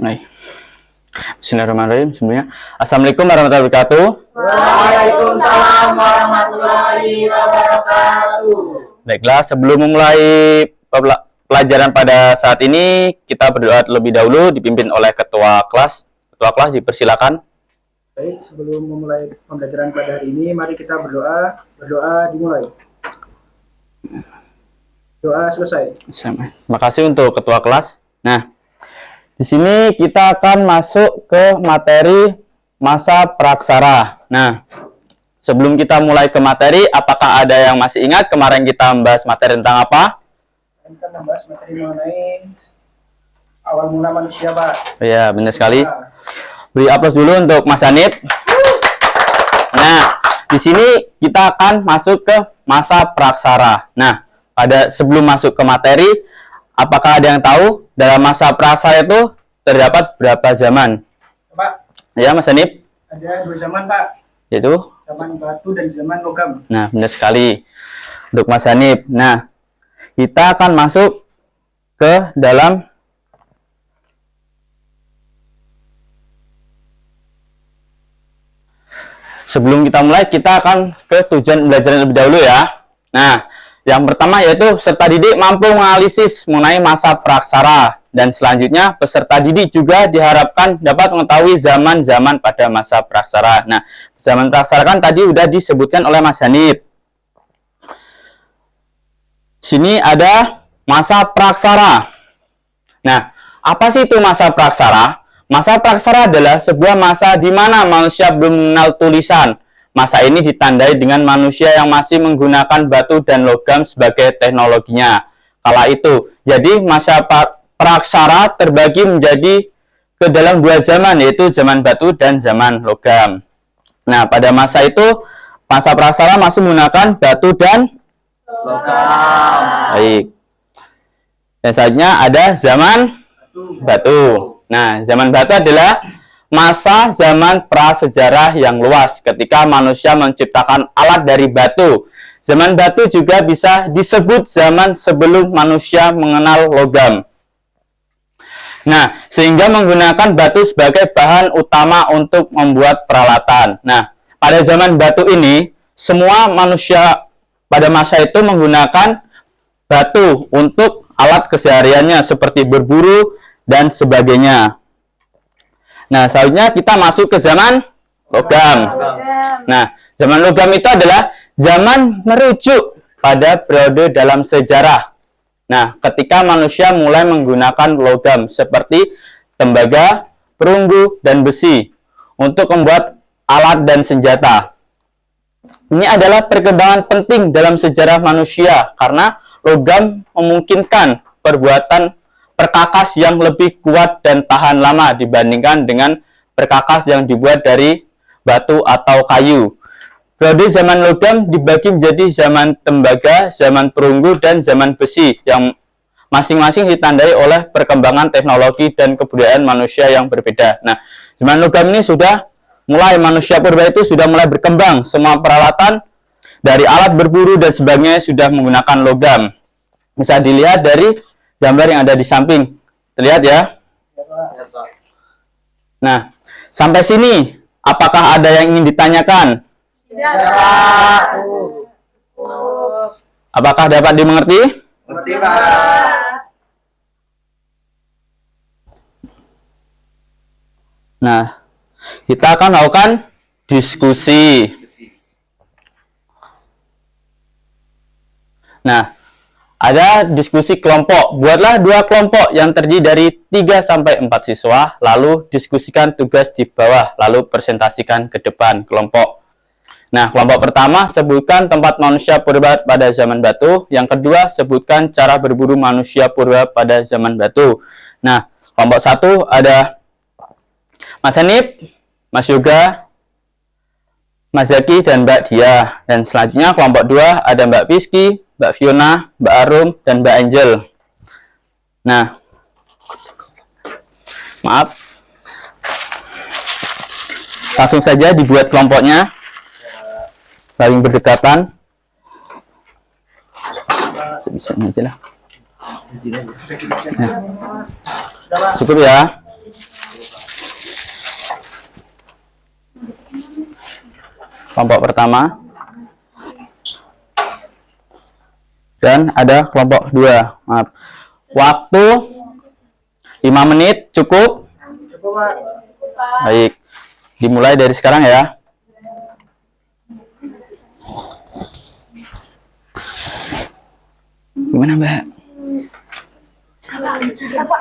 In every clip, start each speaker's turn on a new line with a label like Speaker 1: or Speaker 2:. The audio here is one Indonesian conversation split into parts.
Speaker 1: Baik. Bismillahirrahmanirrahim. Sebelumnya, Assalamualaikum warahmatullahi wabarakatuh.
Speaker 2: Waalaikumsalam warahmatullahi wabarakatuh.
Speaker 1: Baiklah, sebelum memulai pelajaran pada saat ini, kita berdoa terlebih dahulu dipimpin oleh ketua kelas. Ketua kelas dipersilakan.
Speaker 3: Baik, sebelum memulai pembelajaran pada hari ini, mari kita berdoa. Berdoa dimulai. Doa selesai.
Speaker 1: Terima kasih untuk ketua kelas. Nah, di sini kita akan masuk ke materi masa praksara. Nah, sebelum kita mulai ke materi, apakah ada yang masih ingat kemarin kita membahas materi tentang apa?
Speaker 3: Kita membahas materi mengenai awal mula manusia, Pak.
Speaker 1: Ya, benar sekali. Beri aplaus dulu untuk Mas Hanif. Nah, di sini kita akan masuk ke masa praksara. Nah, sebelum masuk ke materi, apakah ada yang tahu dalam masa praksara itu terdapat berapa zaman?
Speaker 3: Pak,
Speaker 1: Ya, Mas Hanif?
Speaker 3: ada 2 zaman, Pak.
Speaker 1: Yaitu?
Speaker 3: Zaman batu dan zaman logam.
Speaker 1: Nah, benar sekali. Untuk Mas Hanif. Nah, kita akan masuk ke dalam sebelum kita mulai, kita akan ke tujuan belajar lebih dahulu ya. Nah, yang pertama yaitu peserta didik mampu menganalisis mengenai masa praksara. Dan selanjutnya, peserta didik juga diharapkan dapat mengetahui zaman-zaman pada masa praksara. Nah, zaman praksara kan tadi udah disebutkan oleh Mas Hanif. Sini ada masa praksara. Nah, apa sih itu masa praksara? Masa praksara adalah sebuah masa di mana manusia belum mengenal tulisan. Masa ini ditandai dengan manusia yang masih menggunakan batu dan logam sebagai teknologinya. Kala itu, jadi masa praksara terbagi menjadi ke dalam 2 zaman, yaitu zaman batu dan zaman logam. Nah, pada masa itu, masa praksara masih menggunakan batu dan
Speaker 2: Logam.
Speaker 1: baik. Dan selanjutnya ada zaman batu. Nah, zaman batu adalah masa zaman prasejarah yang luas ketika manusia menciptakan alat dari batu. Zaman batu juga bisa disebut zaman sebelum manusia mengenal logam. Nah, sehingga menggunakan batu sebagai bahan utama untuk membuat peralatan. Nah, pada zaman batu ini, semua manusia pada masa itu menggunakan batu untuk alat kesehariannya seperti berburu dan sebagainya. Nah, selanjutnya kita masuk ke zaman logam. Nah, zaman logam itu adalah zaman merujuk pada periode dalam sejarah. Nah, ketika manusia mulai menggunakan logam seperti tembaga, perunggu, dan besi untuk membuat alat dan senjata. Ini adalah perkembangan penting dalam sejarah manusia karena logam memungkinkan perbuatan perkakas yang lebih kuat dan tahan lama dibandingkan dengan perkakas yang dibuat dari batu atau kayu. Periode zaman logam dibagi menjadi zaman tembaga, zaman perunggu, dan zaman besi yang masing-masing ditandai oleh perkembangan teknologi dan kebudayaan manusia yang berbeda. Nah, zaman logam ini sudah mulai manusia purba itu sudah mulai berkembang. Semua peralatan dari alat berburu dan sebagainya sudah menggunakan logam. Bisa dilihat dari gambar yang ada di samping. Terlihat ya? Nah, sampai sini, apakah ada yang ingin ditanyakan?
Speaker 2: Tidak.
Speaker 1: Apakah dapat dimengerti?
Speaker 2: Ngerti, Pak.
Speaker 1: Nah, kita akan melakukan diskusi. Nah, ada diskusi kelompok. Buatlah 2 kelompok yang terdiri dari 3-4 siswa, lalu diskusikan tugas di bawah, lalu presentasikan ke depan kelompok. Nah, kelompok pertama, sebutkan tempat manusia purba pada zaman batu. Yang kedua, sebutkan cara berburu manusia purba pada zaman batu. Nah, kelompok 1 ada Mas Hanif, Mas Yoga, Mas Zaki, dan Mbak Dia. Dan selanjutnya kelompok 2 ada Mbak Piski, Mbak Fiona, Mbak Arum, dan Mbak Angel. Nah, maaf. Langsung saja dibuat kelompoknya. Saling berdekatan. Sebisanya aja lah. Nah, cukup ya. kelompok pertama. Dan ada kelompok 2. Maaf. Waktu 5 menit cukup?
Speaker 3: Cukup, Pak.
Speaker 1: Baik. Dimulai dari sekarang ya. Gimana, Mbak?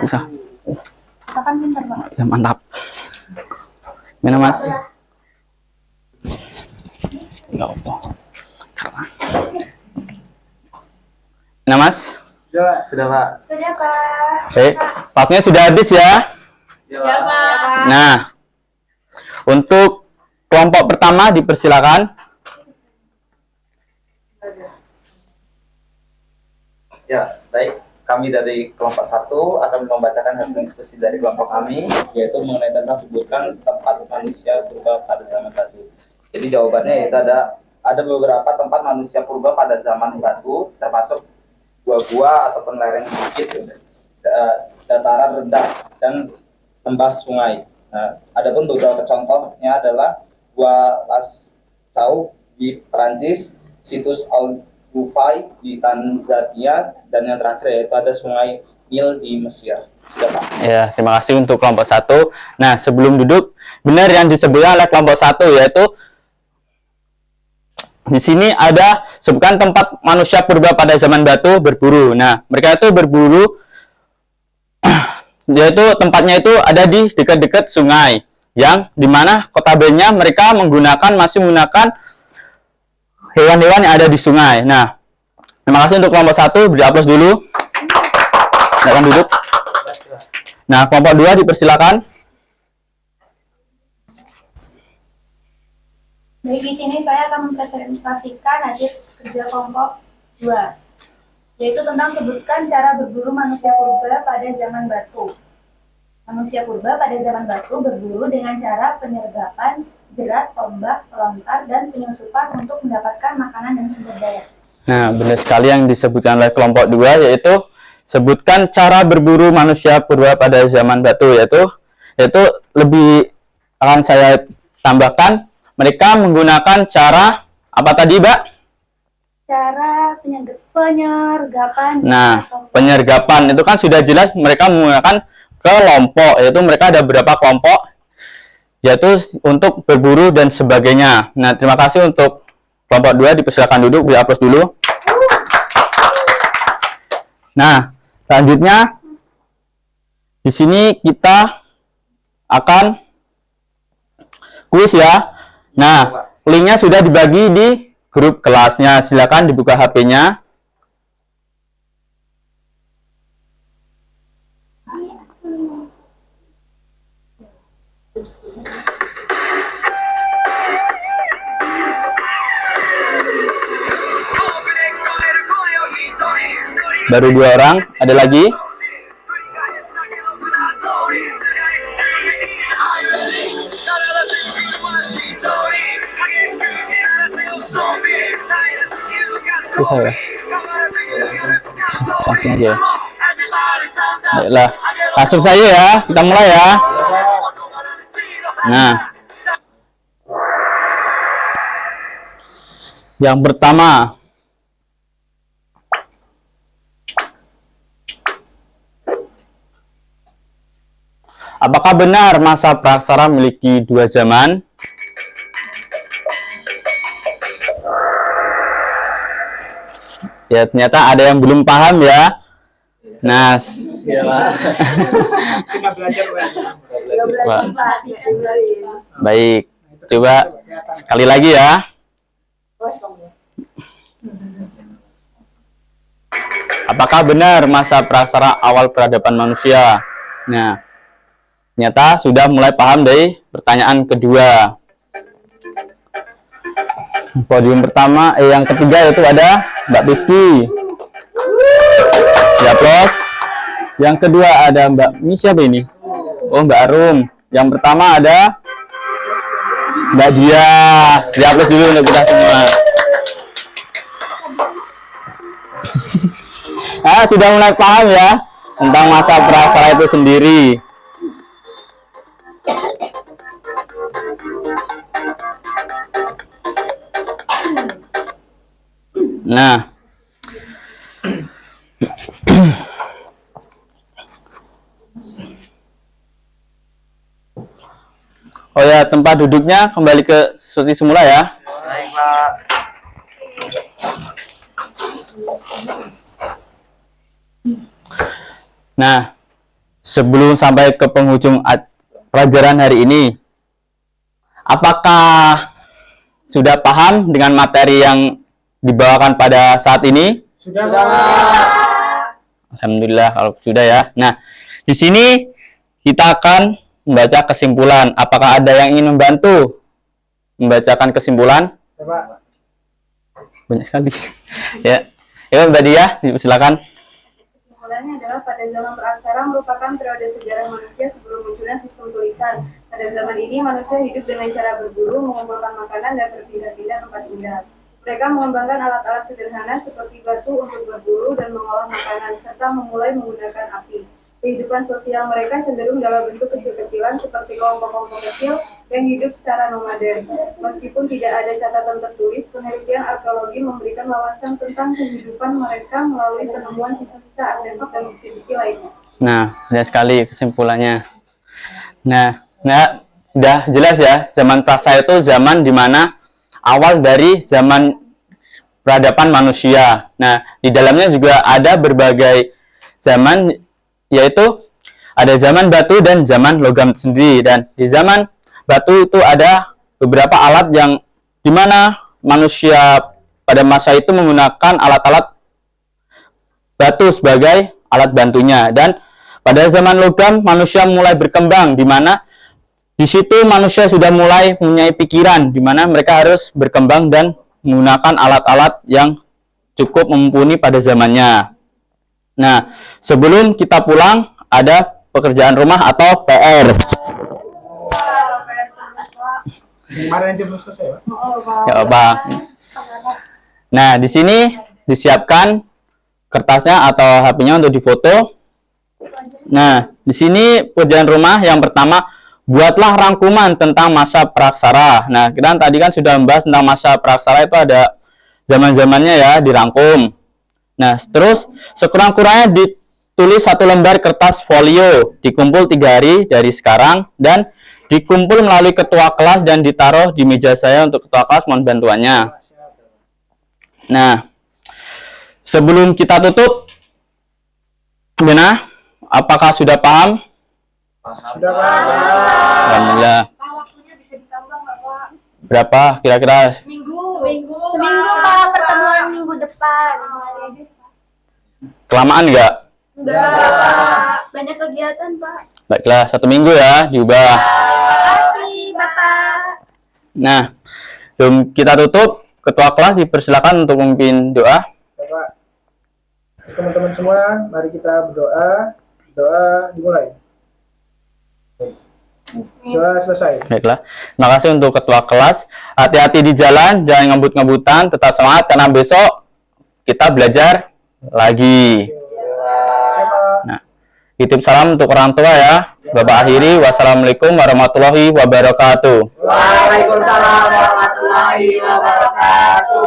Speaker 1: Bisa.
Speaker 4: Kapan pintar, Pak?
Speaker 1: Ya, mantap. Gimana, Mas? Enggak apa. Karena. Nah, Mas?
Speaker 3: Sudah, Pak.
Speaker 2: Sudah, Pak.
Speaker 4: Sudah, Pak.
Speaker 1: Baik, waktunya sudah habis ya.
Speaker 2: Ya,
Speaker 4: Pak.
Speaker 1: Nah, untuk kelompok pertama dipersilakan.
Speaker 5: Ya, baik. Kami dari kelompok 1 akan membacakan hasil diskusi dari kelompok kami, yaitu mengenai tentang sebutkan tempat manusia purba pada zaman batu. Jadi jawabannya yaitu ada beberapa tempat manusia purba pada zaman batu, termasuk gua-gua ataupun lereng bukit, dataran rendah dan lembah sungai. Nah, adapun beberapa contohnya adalah Gua Lascaux di Perancis, situs Al-Gufai di Tanzania, dan yang terakhir yaitu ada Sungai Nil di Mesir. Sudah, Pak.
Speaker 1: Ya, terima kasih untuk kelompok 1. Nah, sebelum duduk, benar yang disebutkan oleh kelompok 1, yaitu di sini ada sebutkan tempat manusia purba pada zaman batu berburu. Nah, mereka itu berburu, yaitu tempatnya itu ada di dekat-dekat sungai, yang dimana kotabenya mereka masih menggunakan hewan-hewan yang ada di sungai. Nah, terima kasih untuk kelompok 1, beri aplaus dulu. Silakan duduk. Nah, kelompok 2 dipersilakan.
Speaker 4: Baik, di sini saya akan mempresentasikan hasil kerja kelompok 2, yaitu tentang sebutkan cara berburu manusia purba pada zaman batu. Manusia purba pada zaman batu berburu dengan cara penyergapan, jerat, tombak, lontar, dan penyusupan untuk mendapatkan makanan dan sumber daya.
Speaker 1: Nah, benar sekali yang disebutkan oleh kelompok 2, yaitu sebutkan cara berburu manusia purba pada zaman batu, yaitu lebih akan saya tambahkan, mereka menggunakan cara apa tadi, Mbak?
Speaker 4: Cara penyergapan.
Speaker 1: Nah, penyergapan itu kan sudah jelas mereka menggunakan kelompok, yaitu mereka ada beberapa kelompok, yaitu untuk berburu dan sebagainya. Nah, terima kasih untuk kelompok 2, dipersilakan duduk, beri aplaus dulu. Nah, selanjutnya di sini kita akan kuis ya. Nah, linknya sudah dibagi di grup kelasnya. Silakan dibuka HP-nya. Baru 2 orang, ada lagi? Itu saya. Langsung aja. Baiklah, langsung saja ya, kita mulai ya. Nah, yang pertama, apakah benar masa praksara memiliki 2 zaman? Ya, ternyata ada yang belum paham ya. Nah,
Speaker 3: Kita belajar, Pak.
Speaker 1: Pak. Baik, coba sekali lagi ya. Apakah benar masa praksara awal peradaban manusia? Nah, ternyata sudah mulai paham dari pertanyaan kedua. Podium pertama, yang ketiga yaitu ada Mbak Rizky. Ya, plus. Yang kedua ada Mbak siapa ini? Oh, Mbak Arum. Yang pertama ada Mbak Dia. Ya, plus dulu untuk kita semua. Sudah mulai paham ya tentang masa praksara itu sendiri. Nah, oh ya, tempat duduknya kembali ke seperti semula ya.
Speaker 2: Baik, Pak.
Speaker 1: Nah, sebelum sampai ke penghujung pelajaran hari ini, apakah sudah paham dengan materi yang dibawakan pada saat ini?
Speaker 3: Sudah,
Speaker 2: Sudah,
Speaker 3: Pak.
Speaker 2: Pak.
Speaker 1: Alhamdulillah kalau sudah ya. Nah, di sini kita akan membaca kesimpulan. Apakah ada yang ingin membantu membacakan kesimpulan?
Speaker 3: Ya, Pak.
Speaker 1: Banyak sekali. Ya, ya Mbak Dia, silakan.
Speaker 6: Kesimpulannya adalah pada zaman praksara merupakan periode sejarah manusia sebelum munculnya sistem tulisan. Pada zaman ini manusia hidup dengan cara berburu, mengumpulkan makanan, dan berpindah-pindah tempat tinggal. Mereka mengembangkan alat-alat sederhana seperti batu untuk berburu dan mengolah makanan, serta memulai menggunakan api. Kehidupan sosial mereka cenderung dalam bentuk kecil-kecilan seperti kelompok-kelompok kecil yang hidup secara nomaden. Meskipun tidak ada catatan tertulis, penelitian arkeologi memberikan wawasan tentang kehidupan mereka melalui penemuan sisa-sisa artefak dan bukti-bukti lainnya.
Speaker 1: Nah, banyak sekali kesimpulannya. Nah, udah jelas ya, zaman praksara itu zaman dimana awal dari zaman peradaban manusia. Nah, di dalamnya juga ada berbagai zaman, yaitu ada zaman batu dan zaman logam sendiri. Dan di zaman batu itu ada beberapa alat yang dimana manusia pada masa itu menggunakan alat-alat batu sebagai alat bantunya. Dan pada zaman logam manusia mulai berkembang, dimana di situ manusia sudah mulai mempunyai pikiran, dimana mereka harus berkembang dan menggunakan alat-alat yang cukup mumpuni pada zamannya. Nah, sebelum kita pulang, ada pekerjaan rumah atau PR.
Speaker 3: Kemarin aja belum selesai, Pak.
Speaker 1: Ya, Pak. Nah, di sini disiapkan kertasnya atau HP-nya untuk difoto. Nah, di sini pekerjaan rumah yang pertama, buatlah rangkuman tentang masa praksara. Nah, kita tadi kan sudah membahas tentang masa praksara itu ada zaman-zamannya ya, dirangkum. Nah, terus sekurang-kurangnya ditulis 1 lembar kertas folio, dikumpul 3 hari dari sekarang, dan dikumpul melalui ketua kelas dan ditaruh di meja saya untuk ketua kelas, mohon bantuannya. Nah, sebelum kita tutup, gimana? Apakah sudah paham?
Speaker 3: Sudah, Pak.
Speaker 1: Alhamdulillah.
Speaker 6: Waktunya bisa ditambah nggak, Pak?
Speaker 1: Berapa kira-kira?
Speaker 6: Seminggu,
Speaker 4: Pak, pertemuan minggu depan.
Speaker 1: Kelamaan nggak?
Speaker 6: Enggak, Pak. Banyak kegiatan, Pak.
Speaker 1: Baiklah, 1 minggu ya, diubah.
Speaker 4: Makasih, Bapak.
Speaker 1: Nah, sebelum kita tutup, ketua kelas dipersilakan untuk memimpin doa.
Speaker 3: Ya, Pak. Teman-teman semua, mari kita berdoa. Doa dimulai. Doa selesai.
Speaker 1: Baiklah, terima kasih untuk ketua kelas. Hati-hati di jalan, jangan ngebut-ngebutan, tetap semangat karena besok kita belajar lagi. Nah, titip salam untuk orang tua ya. Bapak akhiri, wassalamualaikum warahmatullahi wabarakatuh.
Speaker 2: Waalaikumsalam warahmatullahi wabarakatuh.